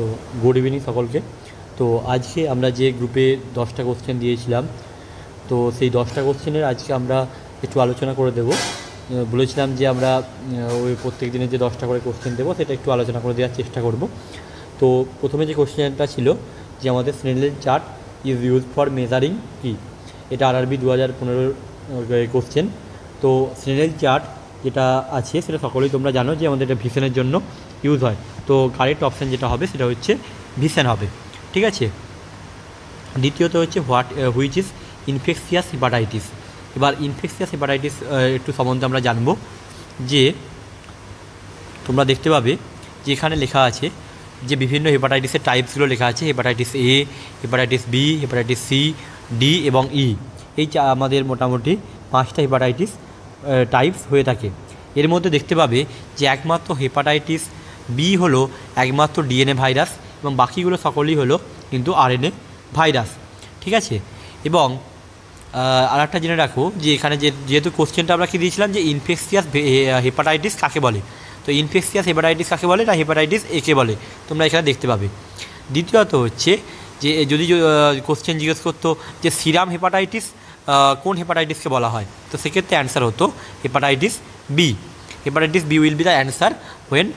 তো good evening সকলকে। তো আজকে আমরা যে গ্রুপে 10টা কোশ্চেন দিয়েছিলাম, তো সেই 10টা কোশ্চেনের আজকে আমরা একটু আলোচনা করে দেব। বলেছিলাম যে আমরা ওই প্রত্যেক দিনের যে 10টা করে কোশ্চেন দেবো সেটা একটু আলোচনা করে দেওয়ার চেষ্টা করব। তো প্রথমে যে কোশ্চেনটা ছিল যে আমাদের স্নেলের chart is use for measuring কি, এটা আরআরবি 2015 কোশ্চেন। তো স্নেলের চার্ট যেটা আছে সেটা সকলেই তোমরা জানো যে আমাদের এটা ভিশনের জন্য ইউজ হয়। তো কারেক্ট অপশান যেটা হবে সেটা হচ্ছে ভিশন হবে, ঠিক আছে। দ্বিতীয়ত হচ্ছে হুইচ ইজ ইনফেকশিয়াস হেপাটাইটিস। এবার ইনফেকশিয়াস হেপাটাইটিস একটু সম্বন্ধে আমরা জানবো। যে তোমরা দেখতে পাবে যে এখানে লেখা আছে যে বিভিন্ন হেপাটাইটিসের টাইপসগুলো লেখা আছে, hepatitis A, hepatitis B, hepatitis C, D এবং ই। এই আমাদের মোটামুটি 5টা হেপাটাইটিস টাইপস হয়ে থাকে। এর মধ্যে দেখতে পাবে যে একমাত্র হেপাটাইটিস বি হলো একমাত্র ডিএনএ ভাইরাস এবং বাকিগুলো সকলেই হলো কিন্তু আরএনএ ভাইরাস, ঠিক আছে। এবং আর একটা জেনে রাখো যে এখানে যেহেতু কোশ্চেনটা আমরা কী দিয়েছিলাম যে ইনফেকশিয়াস হেপাটাইটিস কাকে বলে, তো ইনফেকশিয়াস হেপাটাইটিস কাকে বলে না হেপাটাইটিস একে বলে, তোমরা এখানে দেখতে পাবে। দ্বিতীয়ত হচ্ছে যে যদি কোশ্চেন জিজ্ঞেস করতো যে সিরাম হেপাটাইটিস কোন হেপাটাইটিসকে বলা হয়, তো সেক্ষেত্রে অ্যান্সার হতো hepatitis B. Hepatitis B will be the answer when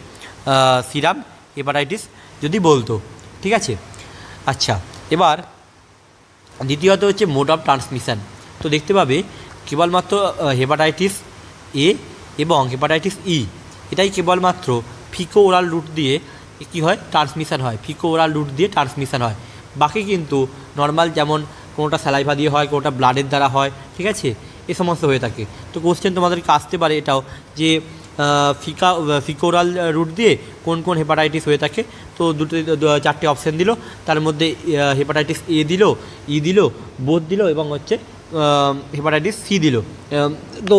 serum hepatitis যদি বলতো, ঠিক আছে। আচ্ছা, এবার দ্বিতীয়ত হচ্ছে মোড অফ ট্রান্সমিশন। তো দেখতে পাবে কেবলমাত্র হেপাটাইটিস এ এবং হেপাটাইটিস ই এটাই কেবলমাত্র ফিকো ওরাল রুট দিয়ে কী হয় ট্রান্সমিশন হয়, ফিকো ওরাল রুট দিয়ে ট্রান্সমিশন হয়। বাকি কিন্তু নর্মাল যেমন কোনোটা স্যালাইভা দিয়ে হয়, কোনোটা ব্লাডের দ্বারা হয়, ঠিক আছে, এ সমস্ত হয়ে থাকে। তো কোশ্চেন তোমাদেরকে আসতে পারে এটাও যে ফিকো ওরাল রুট দিয়ে কোন কোন হেপাটাইটিস হয়ে থাকে। তো 4টে অপশান দিল, তার মধ্যে হেপাটাইটিস এ দিল, ই দিল, বোথ দিল এবং হচ্ছে হেপাটাইটিস সি দিল, তো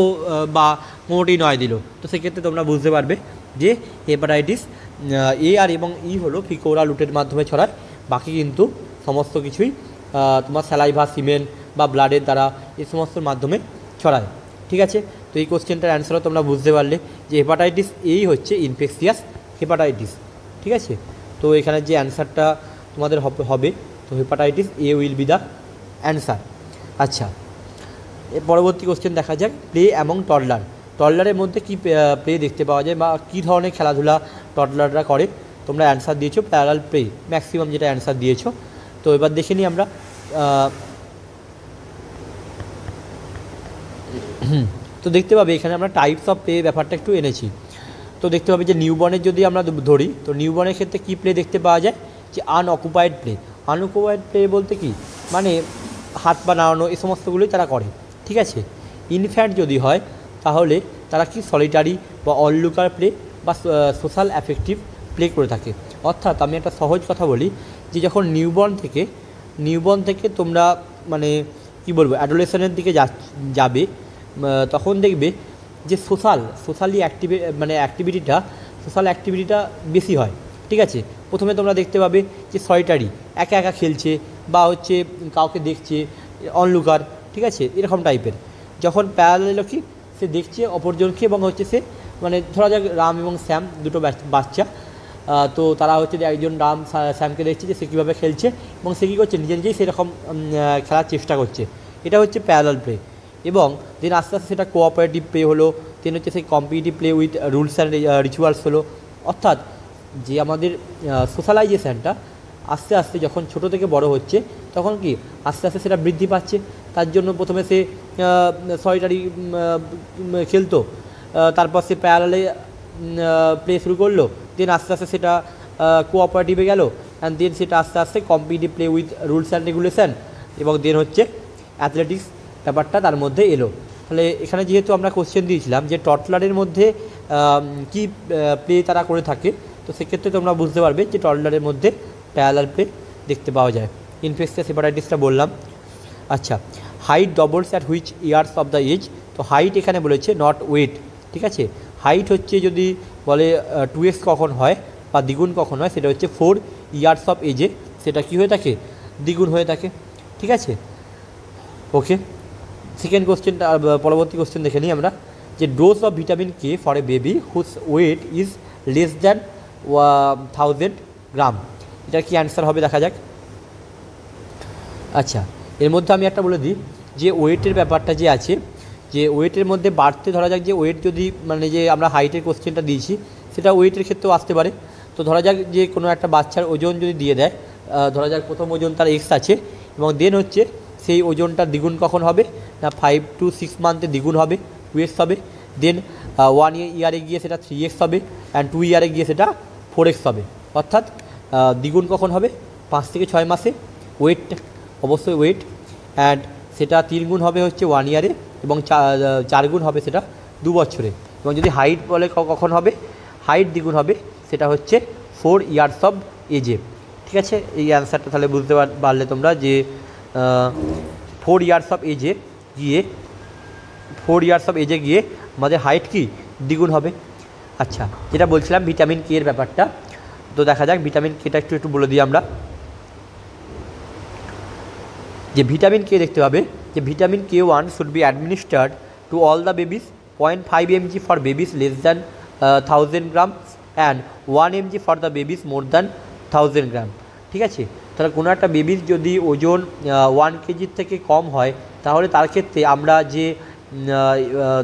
বা কোনোটি নয় দিল। তো সেক্ষেত্রে তোমরা বুঝতে পারবে যে হেপাটাইটিস এ আর এবং ই হলো ফিকো ওরাল রুটের মাধ্যমে ছড়ায়, বাকি কিন্তু সমস্ত কিছুই তোমার স্যালাইভা, সিমেন বা ব্লাডের দ্বারা এই সমস্তর মাধ্যমে ছড়ায়, ঠিক আছে। তো এই কোশ্চেনটার অ্যান্সারও তোমরা বুঝতে পারলে যে হেপাটাইটিস এই হচ্ছে ইনফেকশিয়াস হেপাটাইটিস, ঠিক আছে। তো এখানে যে অ্যান্সারটা তোমাদের হবে তো hepatitis A will be the answer. আচ্ছা, এর পরবর্তী কোশ্চেন দেখা যাক প্লে এবং টডলার। টডলারের মধ্যে কী প্লে দেখতে পাওয়া যায় বা কী ধরনের খেলাধুলা টডলাররা করে, তোমরা অ্যান্সার দিয়েছো প্যারালাল প্লে, ম্যাক্সিমাম যেটা অ্যান্সার দিয়েছো। তো এবার দেখে নিই আমরা তো দেখতে পাবে এখানে আমরা টাইপস অফ প্লে ব্যাপারটা একটু এনেছি। তো দেখতে পাবে যে নিউবর্নের যদি আমরা ধরি তো নিউবর্নের ক্ষেত্রে কী প্লে দেখতে পাওয়া যায় যে আনঅকুপাইড প্লে। আনঅকুপাইড প্লে বলতে কি মানে হাত পা নাড়ানো এই সমস্তগুলোই তারা করে, ঠিক আছে। ইনফ্যান্ট যদি হয় তাহলে তারা কি সলিটারি বা অলুকার প্লে বা সোশ্যাল অ্যাফেক্টিভ প্লে করে থাকে। অর্থাৎ আমি একটা সহজ কথা বলি যে যখন নিউবর্ন থেকে তোমরা মানে কি বলবো অ্যাডোলেশনের দিকে যাবে তখন দেখবে যে সোশ্যালি সোশ্যাল অ্যাক্টিভিটিটা বেশি হয়, ঠিক আছে। প্রথমে তোমরা দেখতে পাবে যে সলিটারি একা একা খেলছে বা হচ্ছে কাউকে দেখছে, অনলুকার, ঠিক আছে, এরকম টাইপের। যখন প্যারালাল কি সে দেখছে অপরজনকে এবং হচ্ছে সে মানে ধরা যাক রাম এবং শ্যাম দুটো বাচ্চা, তো তারা হচ্ছে একজন রাম শ্যামকে দেখছে যে সে কীভাবে খেলছে এবং সে কী করছে নিজেই সেরকম খেলার চেষ্টা করছে, এটা হচ্ছে প্যারালাল প্লে। এবং দেন আস্তে আস্তে সেটা কোঅপারেটিভ প্লে হলো, দেন হচ্ছে সেই competitive play with rules and rituals হলো। অর্থাৎ যে আমাদের সোশ্যালাইজেশানটা আস্তে আস্তে যখন ছোটো থেকে বড় হচ্ছে তখন কি আস্তে আস্তে সেটা বৃদ্ধি পাচ্ছে। তার জন্য প্রথমে সে সলিটারি খেলতো, তারপর সে প্যারালালে প্লে শুরু করলো, দেন আস্তে আস্তে সেটা কোঅপারেটিভে গেল অ্যান্ড দেন সেটা আস্তে আস্তে competitive play with rules and regulation এবং দেন হচ্ছে অ্যাথলেটিক্স ব্যাপারটা তার মধ্যে এলো। তাহলে এখানে যেহেতু আমরা কোশ্চেন দিয়েছিলাম যে টডলারের মধ্যে কি প্লে তারা করে থাকে, তো সেক্ষেত্রে তোমরা বুঝতে পারবে যে টডলারের মধ্যে প্যারালাল প্লে দেখতে পাওয়া যায়। ইনফেকশিয়াস হেপাটাইটিসটা বললাম। আচ্ছা, height doubles at which years of the age. তো হাইট এখানে বলেছে নট ওয়েট, ঠিক আছে। হাইট হচ্ছে যদি বলে 2x কখন হয় বা দ্বিগুণ কখন হয় সেটা হচ্ছে 4 ইয়ার্স অফ এজে সেটা কী হয়ে থাকে দ্বিগুণ হয়ে থাকে, ঠিক আছে। ওকে, সেকেন্ড কোশ্চেনটা পরবর্তী কোশ্চেন দেখে নিই আমরা যে dose of vitamin K for a baby whose weight is less than 1000 gram. এটার কি অ্যান্সার হবে দেখা যাক। আচ্ছা, এর মধ্যে আমি একটা বলে দিই যে ওয়েটের ব্যাপারটা যে আছে, যে ওয়েটের মধ্যে বাড়তে ধরা যাক যে ওয়েট যদি মানে যে আমরা হাইটের কোশ্চেনটা দিয়েছি সেটা ওয়েটের ক্ষেত্রেও আসতে পারে। তো ধরা যাক যে কোনো একটা বাচ্চার ওজন যদি দিয়ে দেয়, ধরা যাক প্রথম ওজন তার এক্স আছে এবং দেন হচ্ছে সেই ওজনটা দ্বিগুণ কখন হবে না 5 to 6 মান্থে দ্বিগুণ হবে, 2x হবে। দেন 1 ইয়ারে গিয়ে সেটা 3x হবে অ্যান্ড 2 ইয়ারে গিয়ে সেটা 4x হবে। অর্থাৎ দ্বিগুণ কখন হবে 5 থেকে 6 মাসে। ওয়েট অবশ্যই ওয়েট, অ্যান্ড সেটা 3 গুণ হবে হচ্ছে 1 ইয়ারে এবং 4 গুণ হবে সেটা 2 বছরে। এবং যদি হাইট বলে কখন হবে, হাইট দ্বিগুণ হবে সেটা হচ্ছে 4 ইয়ার্স অফ এজে। ঠিক আছে, এই অ্যান্সারটা তাহলে বুঝতে পারলে তোমরা যে 4 ইয়ার্স অফ এজে গিয়ে 4 ইয়ার্স অফ এজে গিয়ে আমাদের হাইট কি দ্বিগুণ হবে। আচ্ছা, যেটা বলছিলাম ভিটামিন কে এর ব্যাপারটা, তো দেখা যাক ভিটামিন কেটা একটু বলে দিই আমরা। যে ভিটামিন কে দেখতে পাবে যে vitamin K1 should be administered to all the babies 0.5 mg for babies less than 1000 gram and 1 mg for the babies more than 1000 গ্রাম। ঠিক আছে, তাহলে কোনো একটা বেবির যদি ওজন 1 কেজির থেকে কম হয় তাহলে তার ক্ষেত্রে আমরা যে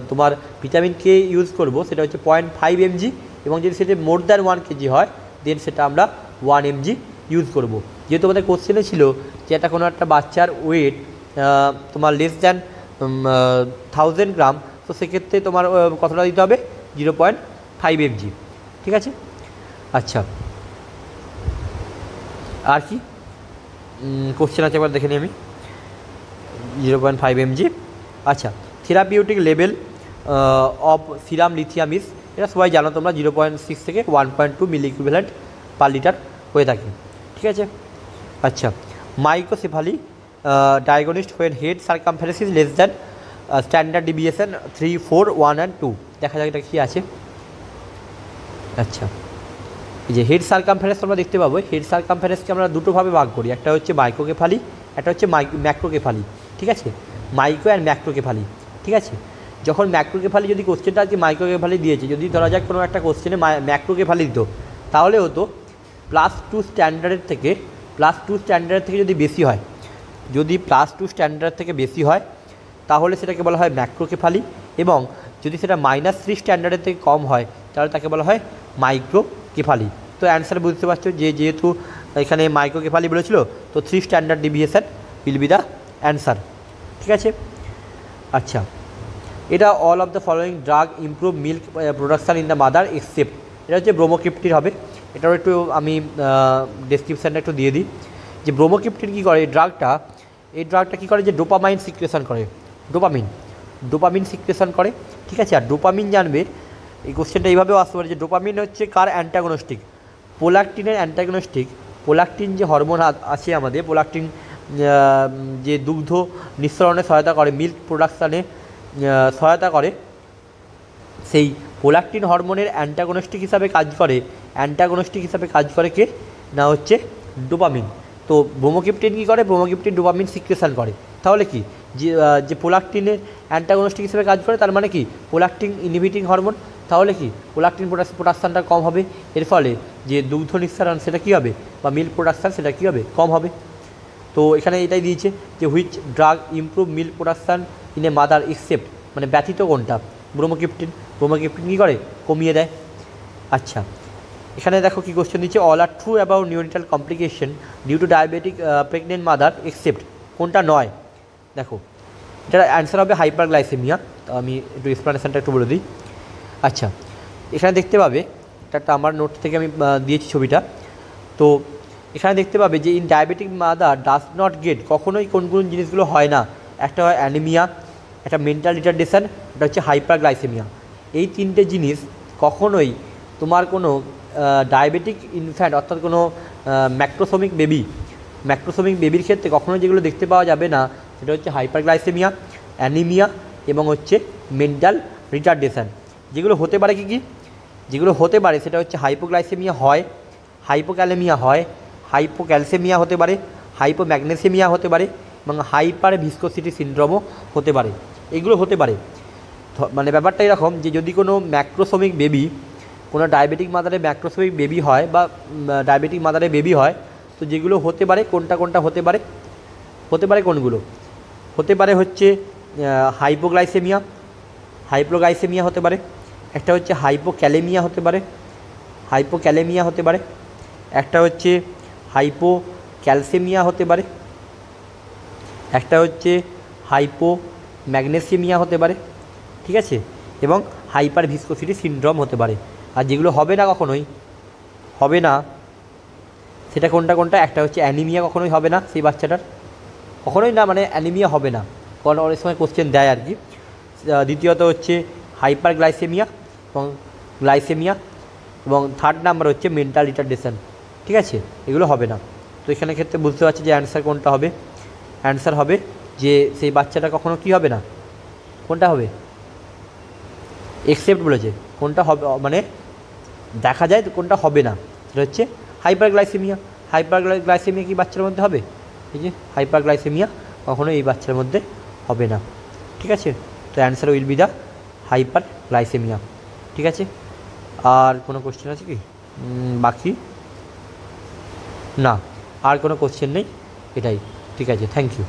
তোমার ভিটামিন কে ইউজ করব সেটা হচ্ছে 0.5 mg, এবং যদি সেটা মোর দ্যান 1 কেজি হয় দেন সেটা আমরা 1 mg ইউজ করব। যেহেতু আমাদের কোশ্চেনে ছিল যে এটা কোনো একটা বাচ্চার ওয়েট তোমার লেস দ্যান 1000 গ্রাম, তো সেক্ষেত্রে তোমার কতটা দিতে হবে 0.5 mg। ঠিক আছে, আচ্ছা আর কি কোশ্চেন আছে একবার দেখে নিই আমি। 0.5 mg। আচ্ছা, therapeutic level of serum lithium is, এটা সবাই জানো তোমরা 0.6 থেকে 1.2 মিলি ইকুইভ্যালেন্ট পার লিটার হয়ে থাকে। ঠিক আছে, আচ্ছা microcephaly diagnosed when head circumference is less than standard deviation 3, 4, 1 and 2। দেখা যাক এটা কী আছে। আচ্ছা, এই যে হেড সার্কামফারেন্স আমরা দেখতে পাবো, হেড সার্কামফারেন্সকে আমরা দুটোভাবে ভাগ করি, একটা হচ্ছে মাইক্রোকেফালি, একটা হচ্ছে ম্যাক্রোকেফালি। ঠিক আছে, মাইক্রো অ্যান্ড ম্যাক্রোকেফালি। ঠিক আছে, যখন ম্যাক্রোকেফালি যদি কোশ্চেনটা আজকে মাইক্রোকেফালি দিয়েছে, যদি ধরা যাক কোনো একটা কোশ্চেনে ম্যাক্রোকেফালি দিত তাহলে হতো +2 স্ট্যান্ডার্ডের থেকে যদি বেশি হয়, যদি +2 স্ট্যান্ডার্ড থেকে বেশি হয় তাহলে সেটাকে বলা হয় ম্যাক্রোকেফালি, এবং যদি সেটা -3 স্ট্যান্ডার্ডের থেকে কম হয় তাহলে তাকে বলা হয় মাইক্রোকেফালি। তো অ্যান্সার বুঝতে পারছো যে যেহেতু এখানে মাইক্রোকেফালি বলেছিল তো 3 standard deviation will be the answer. ঠিক আছে, আচ্ছা এটা all of the following drug improve milk production in the mother except, এটা হচ্ছে ব্রোমোক্রিপ্টিন হবে। এটাও একটু আমি ডেসক্রিপশানটা একটু দিয়ে দিই যে ব্রোমোক্রিপ্টিন কী করে, এই ড্রাগটা কী করে যে ডোপামাইন সিক্রেশন করে, ডোপামিন সিক্রেশন করে। ঠিক আছে, আর ডোপামিন জানবে এই কোশ্চেনটা এইভাবেও আসতে পারে যে ডোপামিন হচ্ছে কার অ্যান্টাগোনস্টিক, প্রোল্যাকটিনের অ্যান্টাগোনস্টিক। প্রোল্যাকটিন যে হরমোন আছে আমাদের, প্রোল্যাকটিন যে দুগ্ধ নিঃসরণে সহায়তা করে, মিল্ক প্রোডাকশানে সহায়তা করে, সেই প্রোল্যাকটিন হরমোনের অ্যান্টাগোনস্টিক হিসাবে কাজ করে কে না হচ্ছে ডোপামিন। তো ব্রোমোক্রিপ্টিন কী করে, ব্রোমোক্রিপ্টিন ডোপামিন সিক্রেশন করে। তাহলে কি যে প্রোল্যাকটিনের অ্যান্টাগোনস্টিক হিসেবে কাজ করে তার মানে কি প্রোল্যাকটিন ইনহিবিটিং হরমোন, তাহলে কি প্রোল্যাকটিন প্রোডাকশানটা কম হবে, এর ফলে যে দুগ্ধ নিঃসরণ সেটা কী হবে বা মিল্ক প্রোডাকশান সেটা কী হবে কম হবে। তো এখানে এটাই দিয়েছে যে which drug improve milk production in a mother except, মানে ব্যতীত কোনটা, ব্রোমোক্রিপ্টিন কী করে কমিয়ে দেয়। আচ্ছা, এখানে দেখো কী কোশ্চেন দিচ্ছে, all are true about neonatal complication due to diabetic pregnant mother except, কোনটা নয়। দেখো এটার অ্যান্সার হবে হাইপারগ্লাইসেমিয়া। আমি একটু এক্সপ্লানেশনটা একটু বলে দিই। আচ্ছা, এখানে দেখতে পাবে এটা আমার নোট থেকে আমি দিয়েছি ছবিটা, তো এখানে দেখতে পাবে যে in diabetic mother does not get, কখনোই কোন জিনিসগুলো হয় না, একটা হয় অ্যানিমিয়া, একটা মেন্টাল রিটার্ডেশন, এটা হচ্ছে হাইপারগ্লাইসেমিয়া। এই তিনটে জিনিস কখনোই তোমার কোনো ডায়াবেটিক ইনফ্যান্ট অর্থাৎ কোনো ম্যাক্রোসোমিক বেবির ক্ষেত্রে কখনোই যেগুলো দেখতে পাওয়া যাবে না সেটা হচ্ছে হাইপারগ্লাইসেমিয়া, অ্যানিমিয়া এবং হচ্ছে মেন্টাল রিটার্ডেশন। যেগুলো হতে পারে যেগুলো হতে পারে সেটা হচ্ছে হাইপোগ্লাইসেমিয়া হয়, হাইপোক্যালেমিয়া হয়, হাইপোক্যালসেমিয়া হতে পারে, হাইপোম্যাগনেসেমিয়া হতে পারে এবং হাইপার ভিসকোসিটি সিনড্রোমও হতে পারে। এগুলো হতে পারে, মানে ব্যাপারটা এরকম যে যদি কোনো কোনো ডায়াবেটিক মাদারে ম্যাক্রোসোমিক বেবি হয় বা ডায়াবেটিক মাদারে বেবি হয়, তো যেগুলো হতে পারে কোনটা কোনটা হতে পারে, হতে পারে কোনগুলো, হতে পারে হচ্ছে হাইপোগ্লাইসেমিয়া, হাইপোগ্লাইসেমিয়া হতে পারে, একটা হচ্ছে হাইপোক্যালেমিয়া হতে পারে, হাইপোক্যালেমিয়া হতে পারে, একটা হচ্ছে হাইপোক্যালসেমিয়া হতে পারে, একটা হচ্ছে হাইপোম্যাগনেসিমিয়া হতে পারে, ঠিক আছে, এবং হাইপার ভিসকোসিটি সিনড্রোম হতে পারে। আর যেগুলো হবে না, কখনোই হবে না, সেটা কোনটা কোনটা, একটা হচ্ছে অ্যানিমিয়া, কখনোই হবে না সেই বাচ্চাটার, কখনোই না, মানে অ্যানিমিয়া হবে না, কারণ অনেক সময় কোশ্চেন দেয় আর কি। দ্বিতীয়ত হচ্ছে হাইপার গ্লাইসেমিয়া এবং গ্লাইসেমিয়া, এবং থার্ড নাম্বার হচ্ছে মেন্টাল রিটার্ডেশন, ঠিক আছে, এগুলো হবে না। তো এখানে ক্ষেত্রে বুঝতে পারছি যে অ্যান্সার কোনটা হবে, অ্যান্সার হবে যে সেই বাচ্চাটা কখনো কী হবে না, কোনটা হবে, এক্সেপ্ট বলেছে, কোনটা হবে মানে দেখা যায় তো কোনটা হবে না, সেটা হচ্ছে হাইপারগ্লাইসেমিয়া। হাইপারগ্লাইসেমিয়া কি বাচ্চার মধ্যে হবে, এই যে হাইপারগ্লাইসেমিয়া কখনো এই বাচ্চার মধ্যে হবে না, ঠিক আছে। তো answer will be the hyperglycaemia, ঠিক আছে। আর কোনো কোশ্চেন আছে কি বাকি? না, আর কোনো কোশ্চেন নেই, এটাই, ঠিক আছে, থ্যাংক ইউ।